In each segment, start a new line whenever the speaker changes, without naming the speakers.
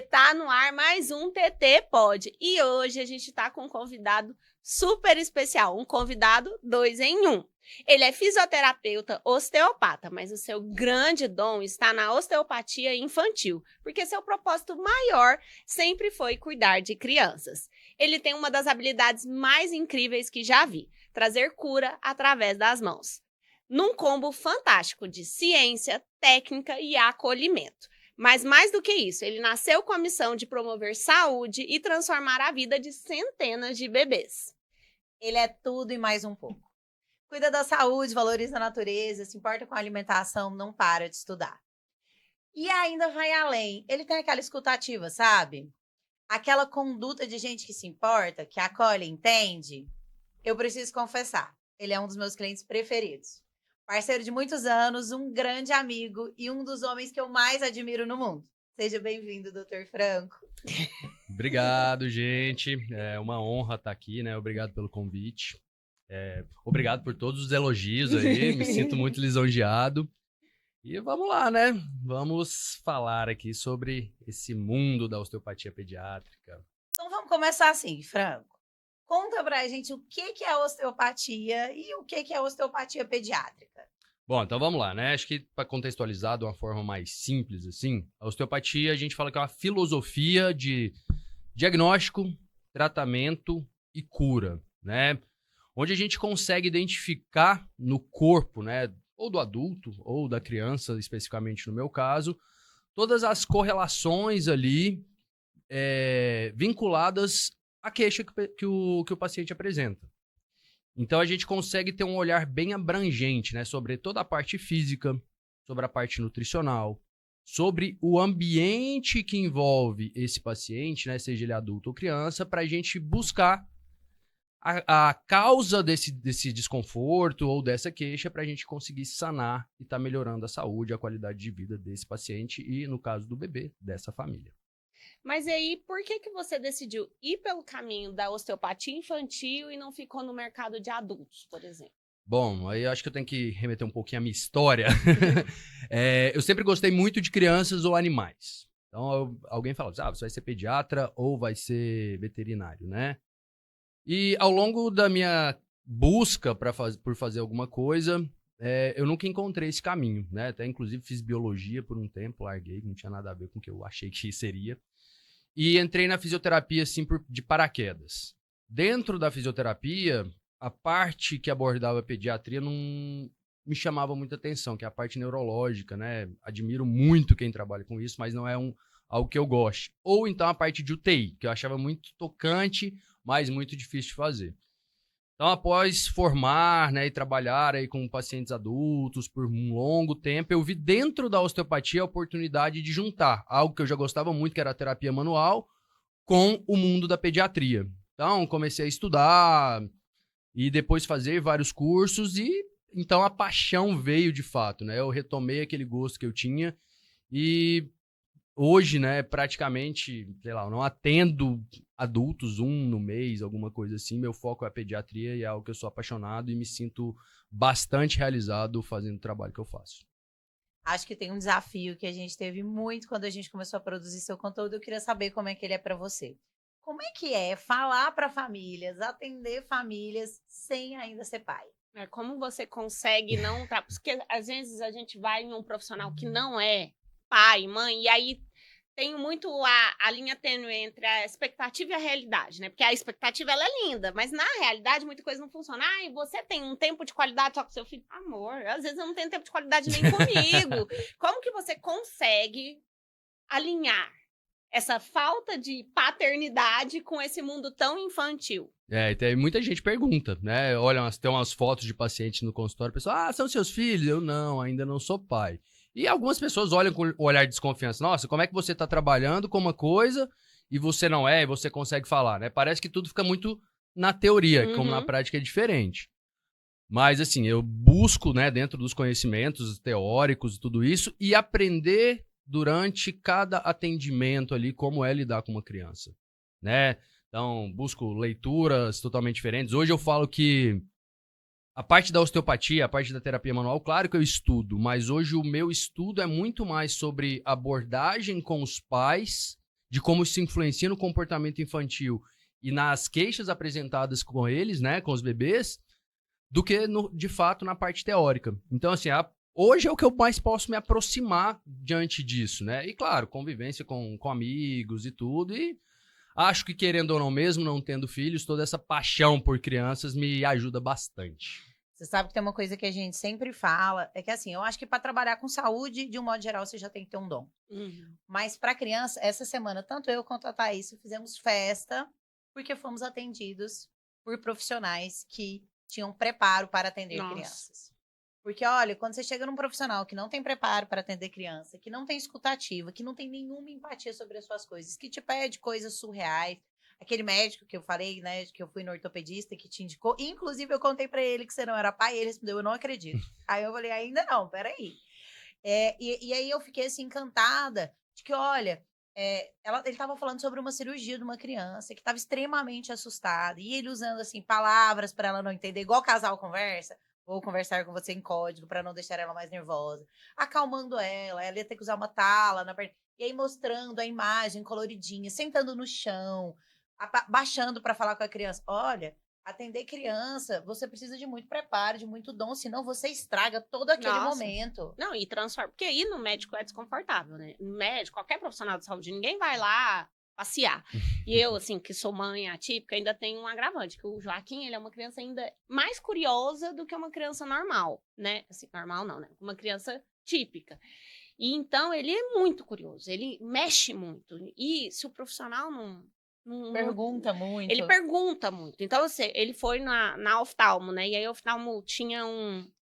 porque tá no ar mais um TT Pod. E hoje a gente tá com um convidado super especial, um convidado 2 em 1. Ele é fisioterapeuta osteopata, mas o seu grande dom está na osteopatia infantil, porque seu propósito maior sempre foi cuidar de crianças. Ele tem uma das habilidades mais incríveis que já vi, trazer cura através das mãos. Num combo fantástico de ciência, técnica e acolhimento. Mas mais do que isso, ele nasceu com a missão de promover saúde e transformar a vida de centenas de bebês.
Ele é tudo e mais um pouco. Cuida da saúde, valoriza a natureza, se importa com a alimentação, não para de estudar. E ainda vai além. Ele tem aquela escutativa, sabe? Aquela conduta de gente que se importa, que acolhe, entende. Eu preciso confessar, ele é um dos meus clientes preferidos. Parceiro de muitos anos, um grande amigo e um dos homens que eu mais admiro no mundo. Seja bem-vindo, Dr. Franco.
Obrigado, gente. É uma honra estar aqui, né? Obrigado pelo convite. Obrigado por todos os elogios aí. Me sinto muito lisonjeado. E vamos lá, né? Vamos falar aqui sobre esse mundo da osteopatia pediátrica.
Então vamos começar assim, Franco. Conta pra gente o que é osteopatia e o que é osteopatia pediátrica.
Bom, então vamos lá, né? Acho que para contextualizar de uma forma mais simples, assim, a osteopatia a gente fala que é uma filosofia de diagnóstico, tratamento e cura, né? Onde a gente consegue identificar no corpo, né? Ou do adulto, ou da criança, especificamente no meu caso, todas as correlações ali vinculadas à queixa que o paciente apresenta. Então, a gente consegue ter um olhar bem abrangente, né, sobre toda a parte física, sobre a parte nutricional, sobre o ambiente que envolve esse paciente, né, seja ele adulto ou criança, para a gente buscar a causa desse desconforto ou dessa queixa para a gente conseguir sanar e estar melhorando a saúde, a qualidade de vida desse paciente e, no caso do bebê, dessa família.
Mas e aí, por que você decidiu ir pelo caminho da osteopatia infantil e não ficou no mercado de adultos, por exemplo?
Bom, aí eu acho que eu tenho que remeter um pouquinho à minha história. Eu sempre gostei muito de crianças ou animais. Então, alguém fala, você vai ser pediatra ou vai ser veterinário, né? E ao longo da minha busca por fazer alguma coisa, eu nunca encontrei esse caminho, né? Até inclusive fiz biologia por um tempo, larguei, não tinha nada a ver com o que eu achei que seria. E entrei na fisioterapia, assim, de paraquedas. Dentro da fisioterapia, a parte que abordava a pediatria não me chamava muita atenção, que é a parte neurológica, né? Admiro muito quem trabalha com isso, mas não é algo que eu goste. Ou então a parte de UTI, que eu achava muito tocante, mas muito difícil de fazer. Então, após formar, né, e trabalhar aí com pacientes adultos por um longo tempo, eu vi dentro da osteopatia a oportunidade de juntar algo que eu já gostava muito, que era a terapia manual, com o mundo da pediatria. Então, comecei a estudar e depois fazer vários cursos e então a paixão veio de fato, né? Eu retomei aquele gosto que eu tinha e hoje, né, praticamente, sei lá, eu não atendo adultos, no mês, alguma coisa assim. Meu foco é a pediatria e é algo que eu sou apaixonado e me sinto bastante realizado fazendo o trabalho que eu faço.
Acho que tem um desafio que a gente teve muito quando a gente começou a produzir seu conteúdo. Eu queria saber como é que ele é para você. Como é que é falar para famílias, atender famílias sem ainda ser pai?
Como você consegue não... Porque às vezes a gente vai em um profissional que não é pai, mãe, e aí tem muito a linha tênue entre a expectativa e a realidade, né? Porque a expectativa, ela é linda, mas na realidade muita coisa não funciona. E você tem um tempo de qualidade só com seu filho? Amor, às vezes eu não tenho tempo de qualidade nem comigo. Como que você consegue alinhar essa falta de paternidade com esse mundo tão infantil?
E tem muita gente pergunta, né? Olha, tem umas fotos de pacientes no consultório, o pessoal, são seus filhos? Eu não, ainda não sou pai. E algumas pessoas olham com o olhar de desconfiança. Nossa, como é que você está trabalhando com uma coisa e você não é, e você consegue falar, né? Parece que tudo fica muito na teoria, como na prática é diferente. Mas, assim, eu busco, né, dentro dos conhecimentos teóricos e tudo isso, e aprender durante cada atendimento ali como é lidar com uma criança, né? Então, busco leituras totalmente diferentes. Hoje eu falo que a parte da osteopatia, a parte da terapia manual, claro que eu estudo, mas hoje o meu estudo é muito mais sobre abordagem com os pais de como isso influencia no comportamento infantil e nas queixas apresentadas com eles, né, com os bebês, do que, de fato, na parte teórica. Então, assim, hoje é o que eu mais posso me aproximar diante disso, né? E, claro, convivência com amigos e tudo. E acho que, querendo ou não mesmo, não tendo filhos, toda essa paixão por crianças me ajuda bastante.
Você sabe que tem uma coisa que a gente sempre fala, é que assim, eu acho que para trabalhar com saúde, de um modo geral, você já tem que ter um dom. Mas para criança, essa semana, tanto eu quanto a Thaís fizemos festa, porque fomos atendidos por profissionais que tinham preparo para atender crianças. Porque, olha, quando você chega num profissional que não tem preparo para atender criança, que não tem escutativa, que não tem nenhuma empatia sobre as suas coisas, que te pede coisas surreais. Aquele médico que eu falei, né, que eu fui no ortopedista, que te indicou. Inclusive, eu contei pra ele que você não era pai, e ele respondeu, eu não acredito. Aí eu falei, ainda não, peraí. E aí eu fiquei, assim, encantada de que, olha, ele tava falando sobre uma cirurgia de uma criança que tava extremamente assustada. E ele usando, assim, palavras pra ela não entender, igual casal conversa. Vou conversar com você em código pra não deixar ela mais nervosa. Acalmando ela ia ter que usar uma tala na perna. E aí mostrando a imagem coloridinha, sentando no chão, baixando para falar com a criança. Olha, atender criança, você precisa de muito preparo, de muito dom, senão você estraga todo aquele momento.
Não, e transforma. Porque ir no médico é desconfortável, né? No médico, qualquer profissional de saúde, ninguém vai lá passear. E eu, assim, que sou mãe atípica, ainda tenho um agravante, que o Joaquim, ele é uma criança ainda mais curiosa do que uma criança normal, né? Assim, normal não, né? Uma criança típica. E então, ele é muito curioso, ele mexe muito. E se o profissional não
pergunta muito.
Ele pergunta muito. Então, ele foi na oftalmo, né? E aí, a oftalmo tinha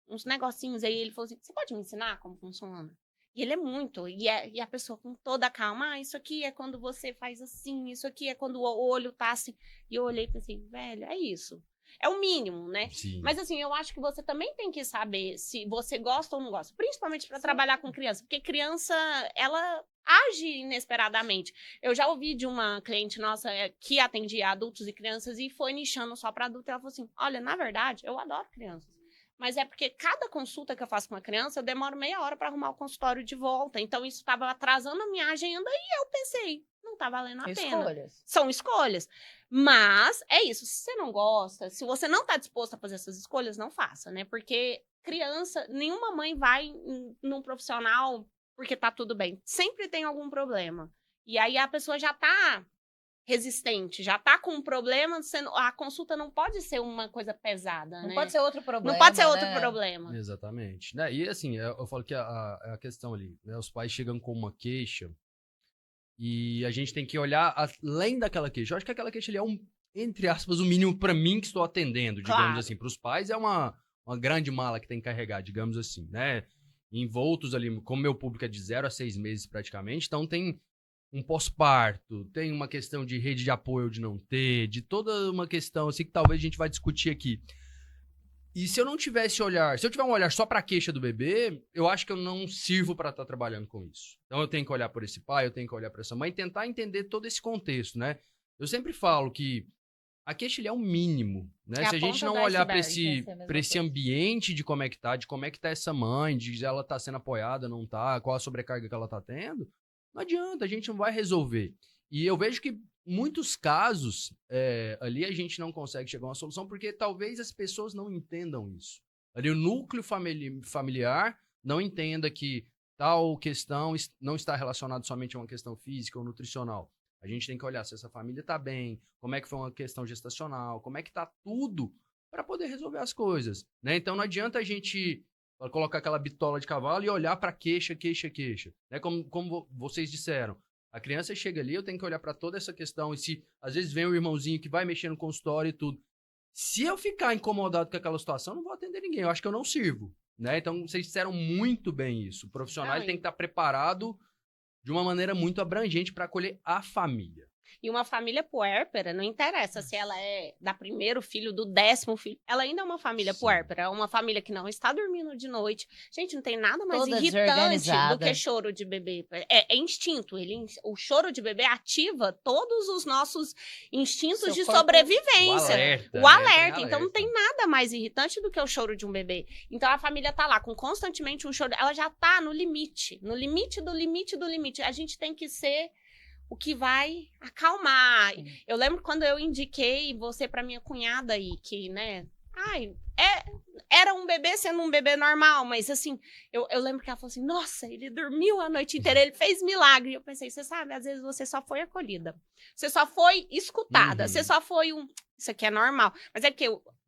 uns negocinhos aí. Ele falou assim, você pode me ensinar como funciona? E ele é muito. E a pessoa com toda a calma, isso aqui é quando você faz assim, isso aqui é quando o olho tá assim. E eu olhei e pensei, velho, é isso. É o mínimo, né?
Sim.
Mas assim, eu acho que você também tem que saber se você gosta ou não gosta. Principalmente para trabalhar com criança. Porque criança, ela age inesperadamente. Eu já ouvi de uma cliente nossa que atendia adultos e crianças e foi nichando só para adulto. Ela falou assim, olha, na verdade, eu adoro crianças. Mas é porque cada consulta que eu faço com uma criança, eu demoro meia hora para arrumar o consultório de volta. Então, isso estava atrasando a minha agenda e eu pensei, não tá valendo a pena. São escolhas. Mas é isso, se você não gosta, se você não tá disposto a fazer essas escolhas, não faça, né? Porque criança, nenhuma mãe vai num profissional porque tá tudo bem. Sempre tem algum problema. E aí a pessoa já tá resistente, já tá com um problema, a consulta não pode ser uma coisa pesada,
não
né?
Pode ser outro problema.
Não pode ser outro problema.
Exatamente. Né? E assim, eu falo que a questão ali, né? Os pais chegam com uma queixa e a gente tem que olhar além daquela queixa. Eu acho que aquela queixa ali é entre aspas, o mínimo para mim que estou atendendo, digamos assim. Para os pais é uma grande mala que tem que carregar, digamos assim, né? Envoltos ali, como meu público é de 0 a 6 meses praticamente, então tem um pós-parto, tem uma questão de rede de apoio ou de não ter, de toda uma questão assim que talvez a gente vai discutir aqui. E se eu não tivesse olhar, se eu tiver um olhar só para a queixa do bebê, eu acho que eu não sirvo para estar trabalhando com isso. Então eu tenho que olhar por esse pai, eu tenho que olhar para essa mãe e tentar entender todo esse contexto, né? Eu sempre falo que a queixa ele é o mínimo, né? Se a gente não olhar para esse ambiente de como é que tá essa mãe, de ela tá sendo apoiada, não tá, qual a sobrecarga que ela tá tendo, não adianta, a gente não vai resolver. E eu vejo que muitos casos, ali a gente não consegue chegar a uma solução porque talvez as pessoas não entendam isso. Ali o núcleo familiar não entenda que tal questão não está relacionada somente a uma questão física ou nutricional. A gente tem que olhar se essa família está bem, como é que foi uma questão gestacional, como é que está tudo para poder resolver as coisas, né? Então não adianta a gente colocar aquela bitola de cavalo e olhar para queixa, né? Como vocês disseram, a criança chega ali, eu tenho que olhar para toda essa questão e se às vezes vem um irmãozinho que vai mexer no consultório e tudo, se eu ficar incomodado com aquela situação, eu não vou atender ninguém, eu acho que eu não sirvo, né? Então vocês disseram muito bem isso, o profissional tem que estar preparado de uma maneira muito abrangente para acolher a família.
E uma família puérpera, não interessa se ela é da primeiro filho, do 10º filho, ela ainda é uma família puérpera, é uma família que não está dormindo de noite. Gente, não tem nada mais irritante do que choro de bebê. É instinto. O choro de bebê ativa todos os nossos instintos de sobrevivência. O alerta. Então não tem nada mais irritante do que o choro de um bebê. Então a família tá lá com constantemente um choro, ela já tá no limite do limite. A gente tem que ser o que vai acalmar.
Sim.
Eu lembro quando eu indiquei você pra minha cunhada aí, que, né, era um bebê sendo um bebê normal, mas assim, eu lembro que ela falou assim, nossa, ele dormiu a noite inteira, ele fez milagre. E eu pensei, você sabe, às vezes você só foi acolhida, você só foi escutada, você só foi isso aqui é normal. Mas é porque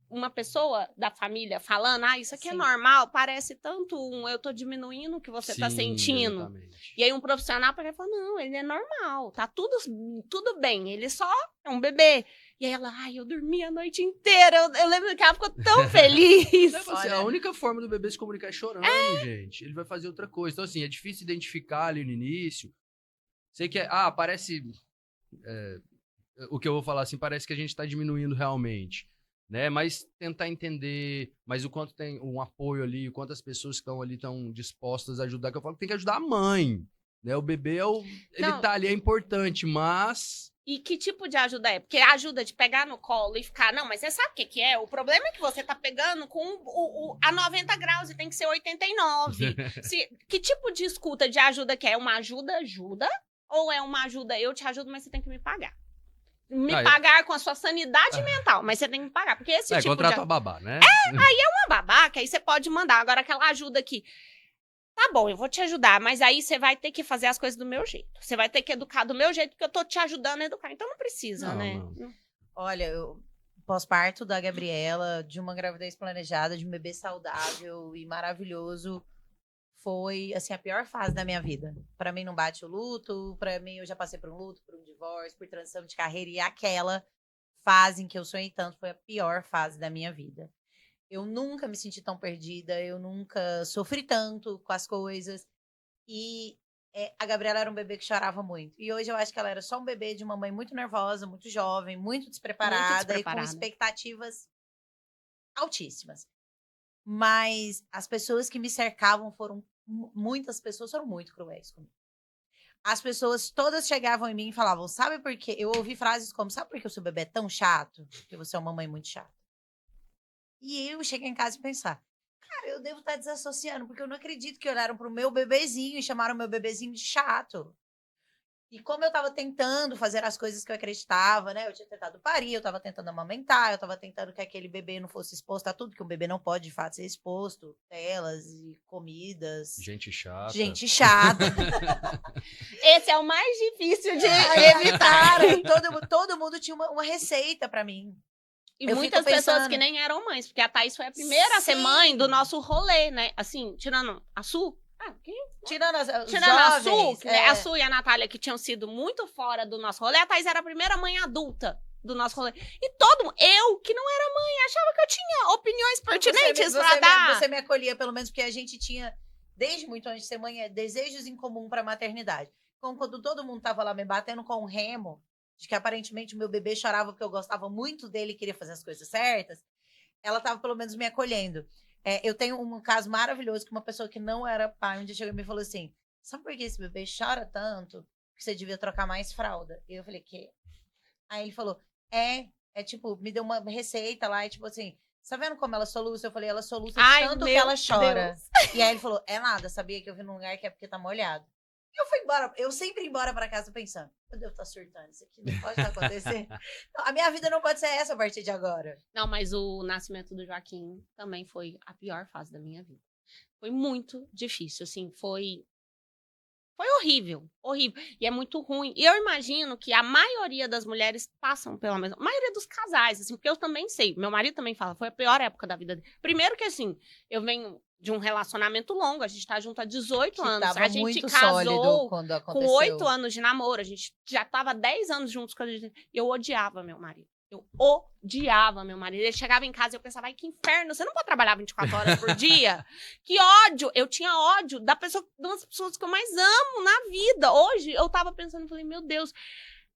uma pessoa da família falando, isso aqui é
Sim.
normal, parece tanto eu tô diminuindo o que você tá sentindo.
Exatamente.
E aí um profissional para falar, não, ele é normal, tá tudo bem, ele só é um bebê. E aí ela, eu dormi a noite inteira. Eu lembro que ela ficou tão feliz.
Olha.
A única forma do bebê se comunicar é chorando, gente. Ele vai fazer outra coisa. Então, assim, é difícil identificar ali no início. Sei que parece... o que eu vou falar assim, parece que a gente tá diminuindo realmente. Né? Mas tentar entender, mas o quanto tem um apoio ali, o quanto as pessoas que estão ali estão dispostas a ajudar, que eu falo que tem que ajudar a mãe, né? O bebê, ele tá ali, é importante, mas...
E que tipo de ajuda é? Porque a ajuda de pegar no colo e ficar, não, mas você sabe o que é? O problema é que você tá pegando com a 90 graus e tem que ser 89. Que tipo de escuta de ajuda que é? Uma ajuda? Ou é uma ajuda, eu te ajudo, mas você tem que me pagar? Pagar com a sua sanidade mental, mas você tem que me pagar, porque esse tipo
contrata
de...
a babá, né?
Aí é uma babaca, aí você pode mandar. Agora aquela ajuda aqui, tá bom, eu vou te ajudar, mas aí você vai ter que fazer as coisas do meu jeito. Você vai ter que educar do meu jeito, porque eu tô te ajudando a educar. Então não precisa, né?
Não.
Olha, eu pós-parto da Gabriela, de uma gravidez planejada, de um bebê saudável e maravilhoso, foi, assim, a pior fase da minha vida. Pra mim não bate o luto, pra mim eu já passei por um luto, por um divórcio, por transição de carreira, e aquela fase em que eu sonhei tanto foi a pior fase da minha vida. Eu nunca me senti tão perdida, eu nunca sofri tanto com as coisas, e a Gabriela era um bebê que chorava muito. E hoje eu acho que ela era só um bebê de uma mãe muito nervosa, muito jovem, muito despreparada. E com expectativas altíssimas. Mas as pessoas que me cercavam muitas pessoas foram muito cruéis comigo. As pessoas todas chegavam em mim e falavam, sabe por quê? Eu ouvi frases como, sabe por que o seu bebê é tão chato? Porque você é uma mãe muito chata. E eu cheguei em casa e pensar, cara, eu devo estar desassociando, porque eu não acredito que olharam pro meu bebezinho e chamaram meu bebezinho de chato. E como eu tava tentando fazer as coisas que eu acreditava, né? Eu tinha tentado parir, eu tava tentando amamentar, eu tava tentando que aquele bebê não fosse exposto a tudo, que um bebê não pode, de fato, ser exposto. Telas e comidas.
Gente chata.
Gente chata.
Esse é o mais difícil de evitar.
Todo mundo tinha uma receita pra mim.
E muitas pessoas que nem eram mães, porque a Thaís foi a primeira a ser mãe do nosso rolê, né? Assim, tirando a Su.
Tirando a
Su, né? A Su e a Natália, que tinham sido muito fora do nosso rolê, a Thaís era a primeira mãe adulta do nosso rolê. E todo mundo, eu, que não era mãe, achava que eu tinha opiniões pertinentes pra dar.
Você me acolhia, pelo menos, porque a gente tinha, desde muito antes de ser mãe, desejos em comum pra maternidade. Como quando todo mundo tava lá me batendo com um remo, de que aparentemente o meu bebê chorava porque eu gostava muito dele e queria fazer as coisas certas, ela tava pelo menos me acolhendo. Eu tenho um caso maravilhoso que uma pessoa que não era pai, um dia chegou e me falou assim, sabe por que esse bebê chora tanto? Que você devia trocar mais fralda. E eu falei, quê? Aí ele falou, tipo, me deu uma receita lá, e tipo assim, tá vendo como ela soluça? Eu falei, ela soluça tanto que ela chora. Deus. E aí ele falou, nada, sabia que eu vi num lugar que é porque tá molhado. Eu fui embora, eu sempre ia embora pra casa pensando, eu devo estar surtando, isso aqui não pode acontecer. Não, a minha vida não pode ser essa a partir de agora.
Não, mas o nascimento do Joaquim também foi a pior fase da minha vida. Foi muito difícil, assim, foi horrível, horrível. E é muito ruim. E eu imagino que a maioria das mulheres passam pela mesma... A maioria dos casais, assim, porque eu também sei. Meu marido também fala, foi a pior época da vida dele. Primeiro que, assim, eu venho de um relacionamento longo, a gente tá junto há 18 anos. A gente casou com 8 anos de namoro, a gente já tava 10 anos juntos quando a gente... Eu odiava meu marido. Eu odiava meu marido. Ele chegava em casa e eu pensava, ai, que inferno, você não pode trabalhar 24 horas por dia? Que ódio! Eu tinha ódio das pessoas que eu mais amo na vida. Hoje, eu tava pensando, falei, meu Deus,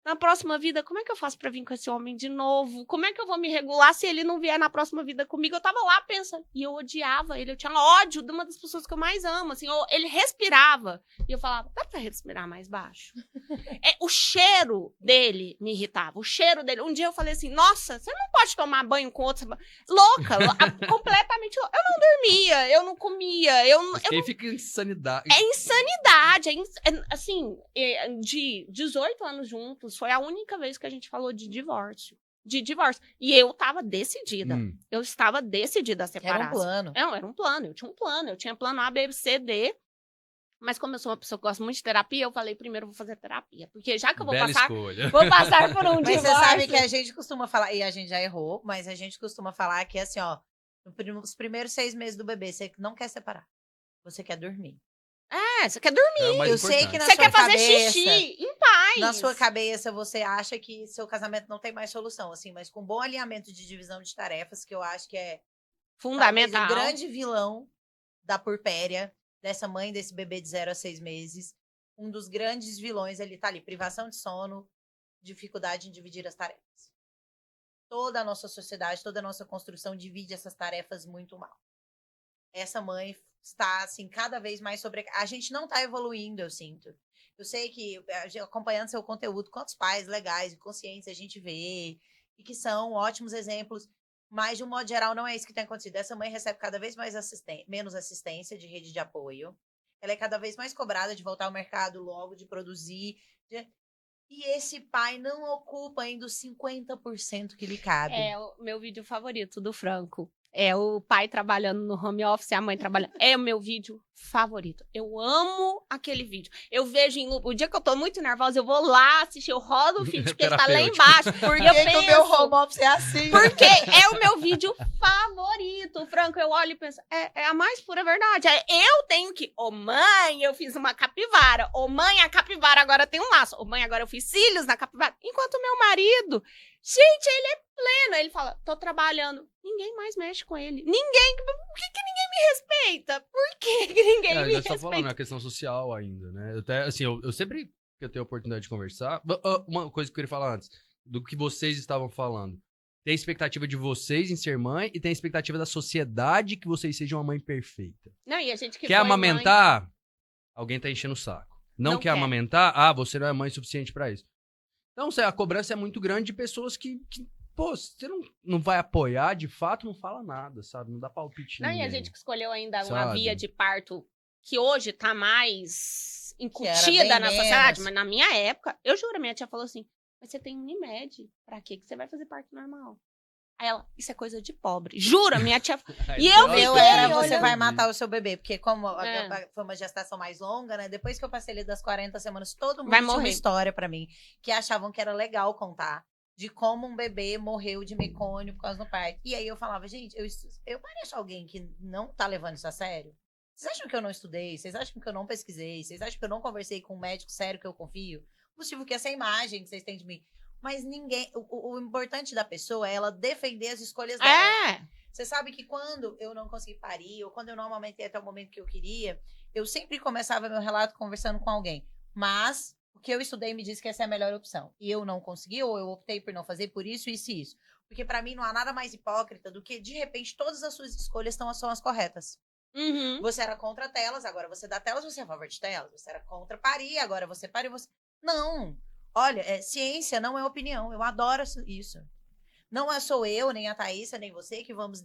na próxima vida, como é que eu faço pra vir com esse homem de novo? Como é que eu vou me regular se ele não vier na próxima vida comigo? Eu tava lá pensando, e eu odiava ele, eu tinha ódio de uma das pessoas que eu mais amo, assim, ele respirava, e eu falava, dá pra respirar mais baixo? O cheiro dele me irritava, o cheiro dele. Um dia eu falei assim, nossa, você não pode tomar banho com outro... Louca, completamente louca. Eu não dormia, eu não comia,
Mas quem fica em insanidade.
É insanidade, assim, de 18 anos juntos, foi a única vez que a gente falou de divórcio. E eu tava decidida. Eu estava decidida a separar.
Era um plano.
Era um plano, eu tinha um plano. Eu tinha plano A, B, C, D. Mas como eu sou uma pessoa que gosta muito de terapia, eu falei, primeiro eu vou fazer terapia. Porque já que eu vou
Bela
passar...
escolha.
Vou passar por um
Mas
divórcio.
você sabe que a gente costuma falar, e a gente já errou, mas a gente costuma falar que assim, ó, nos primeiros 6 meses do bebê, você não quer separar. Você quer dormir.
Você quer dormir.
É o mais
Eu sei que
importante.
na
Você
sua
quer fazer
cabeça,
xixi em paz.
na sua cabeça você acha que seu casamento não tem mais solução, assim, mas com bom alinhamento de divisão de tarefas, que eu acho que é talvez
Fundamental.
o grande vilão da purpéria, dessa mãe desse bebê de 0 a 6 meses, um dos grandes vilões, ele tá ali, privação de sono, dificuldade em dividir as tarefas. Toda a nossa sociedade, toda a nossa construção divide essas tarefas muito mal. Essa mãe está, assim, cada vez mais sobre... A gente não está evoluindo, eu sinto. Eu sei que, acompanhando seu conteúdo, quantos pais legais e conscientes a gente vê, e que são ótimos exemplos, mas, de um modo geral, não é isso que tem acontecido. Essa mãe recebe cada vez mais menos assistência de rede de apoio. Ela é cada vez mais cobrada de voltar ao mercado logo, de produzir. E esse pai não ocupa ainda os 50% que lhe cabe.
É o meu vídeo favorito do Franco. É o pai trabalhando no home office, a mãe trabalhando. É o meu vídeo favorito. Eu amo aquele vídeo. Eu vejo em loop. O dia que eu tô muito nervosa, eu vou lá assistir, eu rodo o feed, porque ele tá lá embaixo.
Por
E eu
que o meu home office é assim?
Porque é o meu vídeo favorito, Franco. Eu olho e penso, é a mais pura verdade. Eu tenho que... Ô, mãe, eu fiz uma capivara. Ô, mãe, a capivara agora tem um laço. Ô, mãe, agora eu fiz cílios na capivara. Enquanto o meu marido... Gente, ele é pleno. Ele fala, tô trabalhando. Ninguém mais mexe com ele. Ninguém... Por que ninguém me respeita? Por que ninguém me
Já
respeita?
tá falando, é a questão social ainda, né? Até, assim, eu sempre que eu tenho a oportunidade de conversar... Uma coisa que eu queria falar antes, do que vocês estavam falando. Tem a expectativa de vocês em ser mãe e tem a expectativa da sociedade que vocês sejam uma mãe perfeita.
Não, e a gente que
Quer
foi
amamentar?
mãe...
Alguém tá enchendo o saco. Não
Não
quer
quer.
amamentar? Você não é mãe suficiente pra isso. Então, a cobrança é muito grande de pessoas que pô, você não vai apoiar, de fato, não fala nada, sabe? Não dá palpite.
Não, e a
ninguém.
gente que escolheu ainda uma
Sabe?
via de parto que hoje tá mais
era
incutida
bem
na sociedade,
menos.
mas na minha época, eu juro, minha tia falou assim, mas você tem Unimed, pra quê que você vai fazer parto normal? Aí ela, isso é coisa de pobre. Jura, minha tia... E eu
Eu
fiquei
era, você
olhando.
vai matar o seu bebê, porque como
É.
foi uma gestação mais longa, né? Depois que eu passei ali das 40 semanas, todo mundo
Vai
tinha uma
morrer.
história pra mim, que achavam que era legal contar, de como um bebê morreu de mecônio por causa do parto. E aí eu falava, gente, eu pareço alguém que não tá levando isso a sério? Vocês acham que eu não estudei? Vocês acham que eu não pesquisei? Vocês acham que eu não conversei com um médico sério que eu confio? O motivo que essa imagem que vocês têm de mim. Mas ninguém... O importante da pessoa é ela defender as escolhas dela.
É.
Você sabe que quando eu não consegui parir, ou quando eu não amamentei até o momento que eu queria, eu sempre começava meu relato conversando com alguém. Mas o que eu estudei me disse que essa é a melhor opção. E eu não consegui, ou eu optei por não fazer por isso, isso e isso. Porque pra mim não há nada mais hipócrita do que, de repente, todas as suas escolhas são as corretas.
Uhum.
Você era contra telas, agora você dá telas, você é a favor de telas. Você era contra parir, agora você pare, você... Não! Olha, ciência não é opinião. Eu adoro isso. Não sou eu, nem a Thaísa, nem você que vamos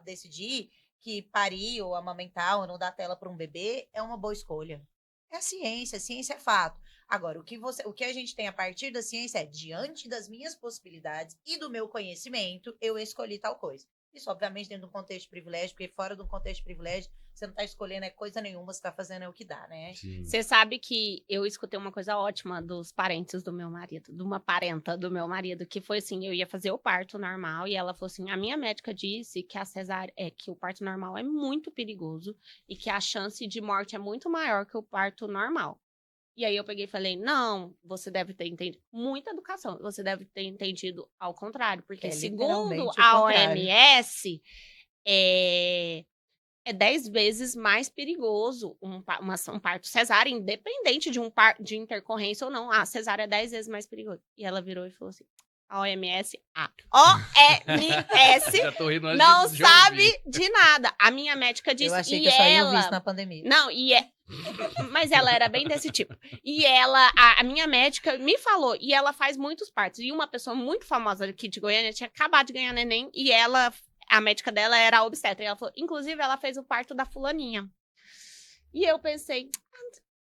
decidir que parir ou amamentar ou não dar tela para um bebê é uma boa escolha. É a ciência é fato. Agora, o que a gente tem a partir da ciência é, diante das minhas possibilidades e do meu conhecimento, eu escolhi tal coisa. Isso, obviamente, dentro de um contexto de privilégio, porque fora de um contexto de privilégio, você não está escolhendo coisa nenhuma, você está fazendo o que dá, né?
Sim.
Você sabe que eu escutei uma coisa ótima dos parentes do meu marido, de uma parenta do meu marido, que foi assim, eu ia fazer o parto normal e ela falou assim, a minha médica disse que que o parto normal é muito perigoso e que a chance de morte é muito maior que o parto normal. E aí eu peguei e falei, não, você deve ter entendido, muita educação, você deve ter entendido ao contrário, porque
É
segundo
literalmente o
a
contrário.
OMS, é 10 vezes mais perigoso um parto cesárea, independente de intercorrência ou não. A cesárea é 10 vezes mais perigoso. E ela virou e falou assim, a OMS
Já tô rindo antes
não
de
sabe
ouvir.
de nada. A minha médica disse...
Eu achei
e
que eu só ia
ela...
ouvir isso na pandemia.
Não, mas ela era bem desse tipo. E ela, a minha médica me falou, e ela faz muitos partos. E uma pessoa muito famosa aqui de Goiânia tinha acabado de ganhar neném, e ela, a médica dela era obstetra. E ela falou, inclusive, ela fez o parto da fulaninha. E eu pensei,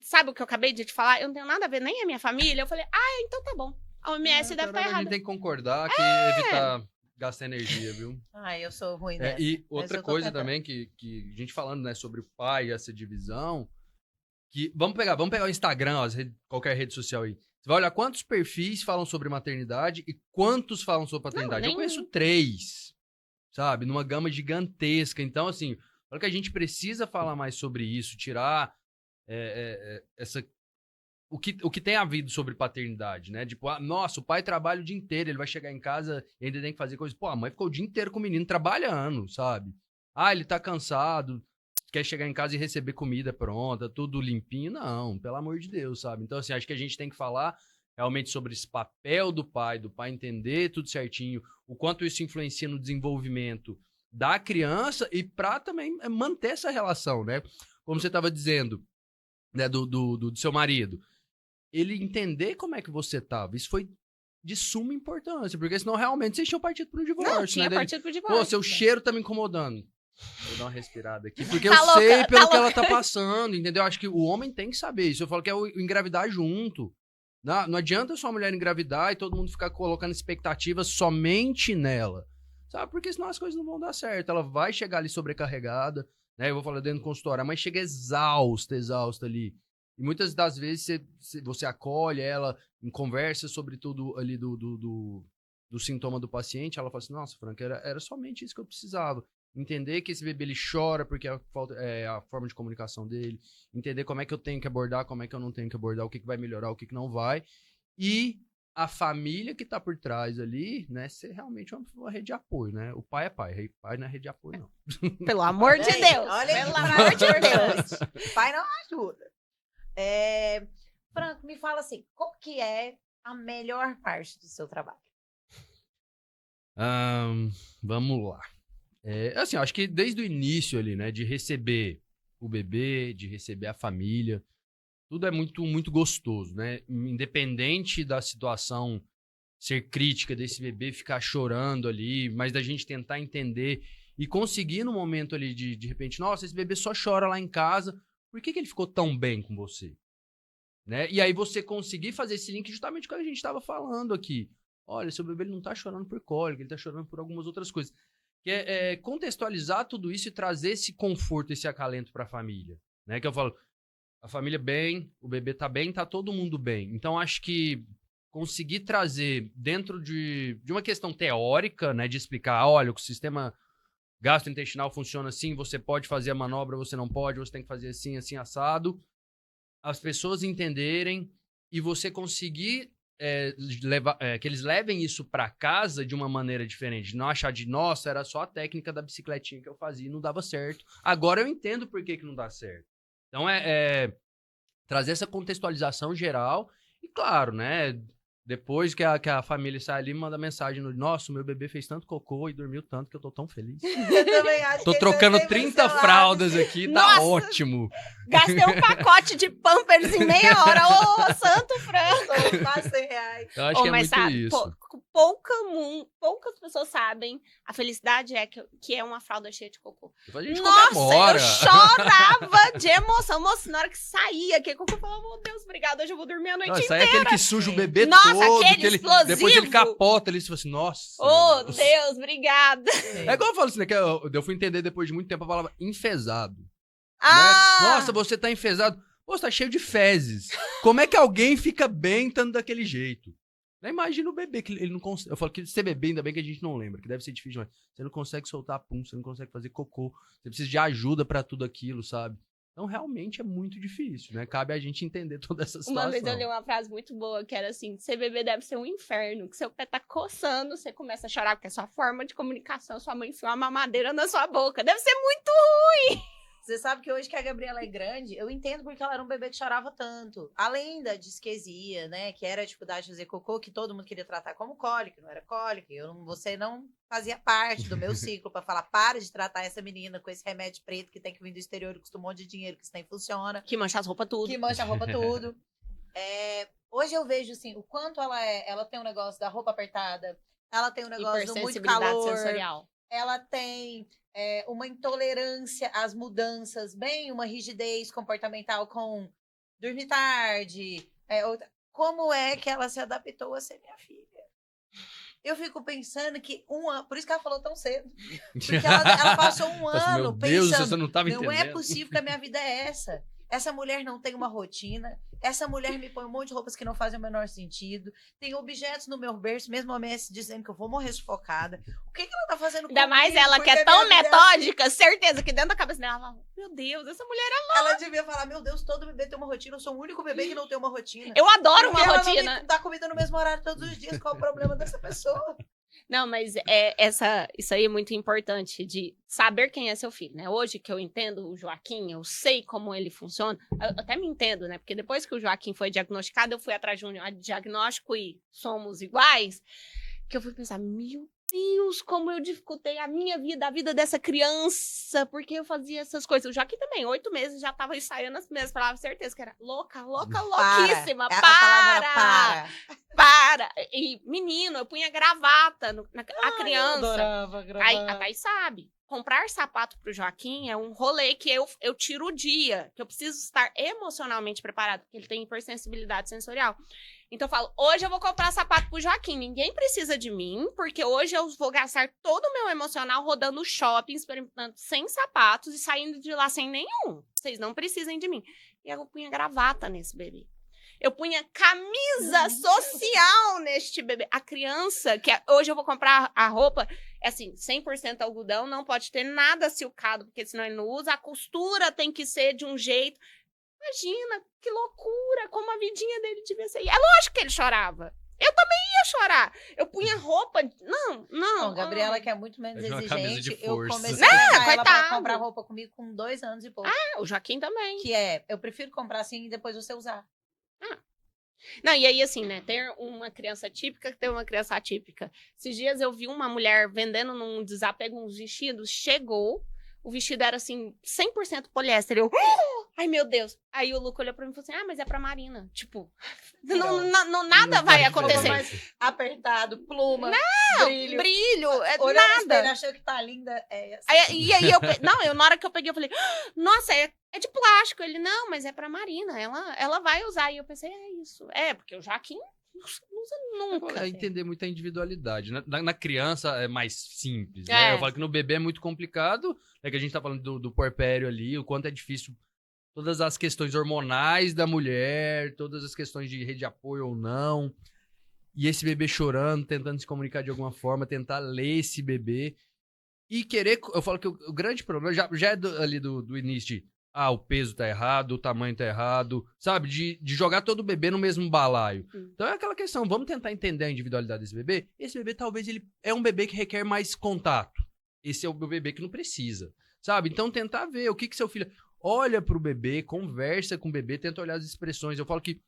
sabe o que eu acabei de te falar? Eu não tenho nada a ver, nem a minha família. Eu falei, então tá bom. A OMS deve estar
Caramba, a
errada.
gente tem que concordar que evitar gastar energia, viu?
Eu sou ruim nessa.
E
mas
outra
eu tô
coisa
tentando.
também que a gente falando, né, sobre o pai, essa divisão, que vamos pegar o Instagram, ó, qualquer rede social aí. Você vai olhar quantos perfis falam sobre maternidade e quantos falam sobre paternidade.
Não,
Eu conheço 3, sabe? Numa gama gigantesca. Então, assim, olha que a gente precisa falar mais sobre isso, tirar o que tem havido sobre paternidade, né? Tipo, nossa, o pai trabalha o dia inteiro, ele vai chegar em casa e ainda tem que fazer coisas. Pô, a mãe ficou o dia inteiro com o menino trabalhando, sabe? Ele tá cansado, quer chegar em casa e receber comida pronta, tudo limpinho. Não, pelo amor de Deus, sabe? Então, assim, acho que a gente tem que falar realmente sobre esse papel do pai entender tudo certinho, o quanto isso influencia no desenvolvimento da criança e pra também manter essa relação, né? Como você tava dizendo, né, do seu marido. Ele entender como é que você tava. Isso foi de suma importância, porque senão realmente vocês tinham partido pro divórcio,
Não, tinha
né?
partido pro divórcio.
Pô, seu cheiro tá me incomodando. Vou dar uma respirada aqui, porque
Tá
eu
louca,
sei
tá
pelo que ela
louca.
tá passando, entendeu? Acho que o homem tem que saber isso. Eu falo que é o engravidar junto. Não adianta sua mulher engravidar e todo mundo ficar colocando expectativas somente nela, sabe? Porque senão as coisas não vão dar certo. Ela vai chegar ali sobrecarregada, né? Eu vou falar dentro do consultório. A mãe chega exausta ali. E muitas das vezes você acolhe ela em conversa sobre tudo ali do sintoma do paciente. Ela fala assim, nossa, Franca, era somente isso que eu precisava. Entender que esse bebê ele chora porque é a forma de comunicação dele. Entender como é que eu tenho que abordar, como é que eu não tenho que abordar, o que vai melhorar, o que não vai. E a família que tá por trás ali, né, ser realmente uma rede de apoio, né? O pai é pai, pai não é rede de apoio, não.
Pelo amor de
Olha aí,
Deus.
olha aí,
Pelo
que
amor de
maravilhoso.
Deus.
Pai não ajuda. Franco, me fala assim, qual que é a melhor parte do seu trabalho?
Vamos lá. Assim, acho que desde o início ali, né, de receber o bebê, de receber a família, tudo é muito, muito gostoso, né? Independente da situação ser crítica desse bebê ficar chorando ali, mas da gente tentar entender e conseguir no momento ali de repente, nossa, esse bebê só chora lá em casa, por que ele ficou tão bem com você? Né? E aí você conseguir fazer esse link justamente com o que a gente estava falando aqui. Olha, seu bebê ele não tá chorando por cólica, ele tá chorando por algumas outras coisas. Que é contextualizar tudo isso e trazer esse conforto, esse acalento para a família. Né? Que eu falo, a família bem, o bebê tá bem, tá todo mundo bem. Então, acho que conseguir trazer dentro de uma questão teórica, né, de explicar, olha, o sistema gastrointestinal funciona assim, você pode fazer a manobra, você não pode, você tem que fazer assim, assim, assado. As pessoas entenderem e você conseguir que eles levem isso para casa de uma maneira diferente. Não achar nossa, era só a técnica da bicicletinha que eu fazia e não dava certo. Agora eu entendo por que não dá certo. Então, trazer essa contextualização geral e, claro, né, depois que a família sai ali, manda mensagem nossa, meu bebê fez tanto cocô e dormiu tanto que eu tô tão feliz.
Eu também acho
Tô
que
trocando
eles devem
30
ser
fraldas aqui, tá
Nossa!
ótimo.
Gastei um pacote de Pampers em meia hora. Ô, santo Franco!
São quase R$100.
Eu acho que é
Mas
muito
sabe,
isso.
poucas pessoas sabem a felicidade que é uma fralda cheia de cocô.
Depois a gente
Nossa,
comemora.
eu chorava de emoção. Moça, na hora que saía, que cocô, eu falava, meu Deus, obrigada, hoje eu vou dormir a noite
Nossa,
inteira.
aí é aquele que suja o bebê
Nossa,
todo.
aquele
que ele,
explosivo.
depois ele capota ali e você fala assim, nossa.
Oh,
meu Deus.
Deus, obrigada.
É igual eu falo assim, né? Que eu fui entender depois de muito tempo a palavra enfesado.
Ah!
Né? Nossa, você tá enfesado. Pô, você tá cheio de fezes. Como é que alguém fica bem estando daquele jeito? Né? Imagina o bebê, que ele não consegue. Eu falo que ser bebê, ainda bem que a gente não lembra, que deve ser difícil, mas você não consegue soltar pum, você não consegue fazer cocô, você precisa de ajuda pra tudo aquilo, sabe? Então, realmente é muito difícil, né? Cabe a gente entender toda essa situação.
Uma vez eu li uma frase muito boa, que era assim, ser bebê deve ser um inferno, que seu pé tá coçando, você começa a chorar, porque é sua forma de comunicação, sua mãe enfiou uma mamadeira na sua boca. Deve ser muito ruim!
Você sabe que hoje que a Gabriela é grande, eu entendo porque ela era um bebê que chorava tanto. Além da disquesia, né? Que era a dificuldade de fazer cocô, que todo mundo queria tratar como cólica, não era cólica. Você não fazia parte do meu ciclo para falar, para de tratar essa menina com esse remédio preto que tem que vir do exterior e custa um monte de dinheiro, que isso nem funciona.
Que mancha as roupas tudo.
Que mancha a roupa tudo. Hoje eu vejo, assim, o quanto ela tem um negócio da roupa apertada, ela tem um negócio do muito calor.
Sensorial.
Ela tem uma intolerância às mudanças, bem uma rigidez comportamental com dormir tarde. Como é que ela se adaptou a ser minha filha? Eu fico pensando que por isso que ela falou tão cedo. Porque ela passou um ano
Meu Deus,
pensando,
você não estava
não
entendendo.
é possível que a minha vida é essa. Essa mulher não tem uma rotina. Essa mulher me põe um monte de roupas que não fazem o menor sentido. Tem objetos no meu berço, mesmo a Messi dizendo que eu vou morrer sufocada. O que ela tá fazendo comigo?
Ainda mais ela que é tão metódica, certeza que dentro da cabeça dela, ela fala, meu Deus, essa mulher é louca.
Ela devia falar, meu Deus, todo bebê tem uma rotina. Eu sou o único bebê que não tem uma rotina.
Eu adoro uma
ela
rotina.
Não me dá comida no mesmo horário todos os dias. Qual é o problema dessa pessoa?
Não, mas isso aí é muito importante, de saber quem é seu filho, né? Hoje que eu entendo o Joaquim, eu sei como ele funciona, eu até me entendo, né? Porque depois que o Joaquim foi diagnosticado, eu fui atrás de um diagnóstico e somos iguais, que eu fui pensar, meu Deus, como eu dificultei a minha vida, a vida dessa criança, porque eu fazia essas coisas. O Joaquim também, 8 meses, já tava ensaiando as primeiras palavras, certeza que era louquíssima, para! E, menino, eu punha gravata a criança.
Eu adorava gravata.
Aí, a Thaís sabe. Comprar sapato pro Joaquim é um rolê que eu tiro o dia, que eu preciso estar emocionalmente preparado, porque ele tem hipersensibilidade sensorial. Então eu falo, hoje eu vou comprar sapato pro Joaquim, ninguém precisa de mim, porque hoje eu vou gastar todo o meu emocional rodando o shopping, experimentando 100 sapatos e saindo de lá sem nenhum. Vocês não precisem de mim. E eu punha gravata nesse bebê. Eu punha camisa social neste bebê. A criança, hoje eu vou comprar a roupa, é assim, 100% algodão, não pode ter nada silcado, porque senão ele não usa. A costura tem que ser de um jeito. Imagina, que loucura, como a vidinha dele devia ser. E é lógico que ele chorava. Eu também ia chorar. Eu punha roupa. Não.
Gabriela, que é muito menos exigente, eu comecei
a
levar ela pra comprar roupa comigo com 2 anos e pouco.
O Joaquim também.
Que eu prefiro comprar assim e depois você usar.
Não, e aí assim, né, ter uma criança típica, ter uma criança atípica. Esses dias eu vi uma mulher vendendo num desapego uns vestidos, chegou, o vestido era assim, 100% poliéster, ai meu Deus. Aí o Luca olhou pra mim e falou assim, mas é pra Marina, tipo, nada vai acontecer.
Mais apertado, pluma, brilho,
nada.
Ele achou que tá linda.
E aí, na hora que eu peguei, eu falei, nossa, é de plástico. Ele, não, mas é pra Marina, ela vai usar. E eu pensei, é isso. Porque o Joaquim não usa nunca.
É entender muita individualidade. Na criança é mais simples, né? Eu falo que no bebê é muito complicado, que a gente tá falando do puerpério ali, o quanto é difícil todas as questões hormonais da mulher, todas as questões de rede de apoio ou não. E esse bebê chorando, tentando se comunicar de alguma forma, tentar ler esse bebê. E querer... Eu falo que o grande problema já é ali do início de... o peso tá errado, o tamanho tá errado, sabe? De jogar todo o bebê no mesmo balaio. Então é aquela questão, vamos tentar entender a individualidade desse bebê. Esse bebê, talvez, ele é um bebê que requer mais contato. Esse é o bebê que não precisa, sabe? Então tentar ver o que seu filho... Olha pro bebê, conversa com o bebê, tenta olhar as expressões. Eu falo que,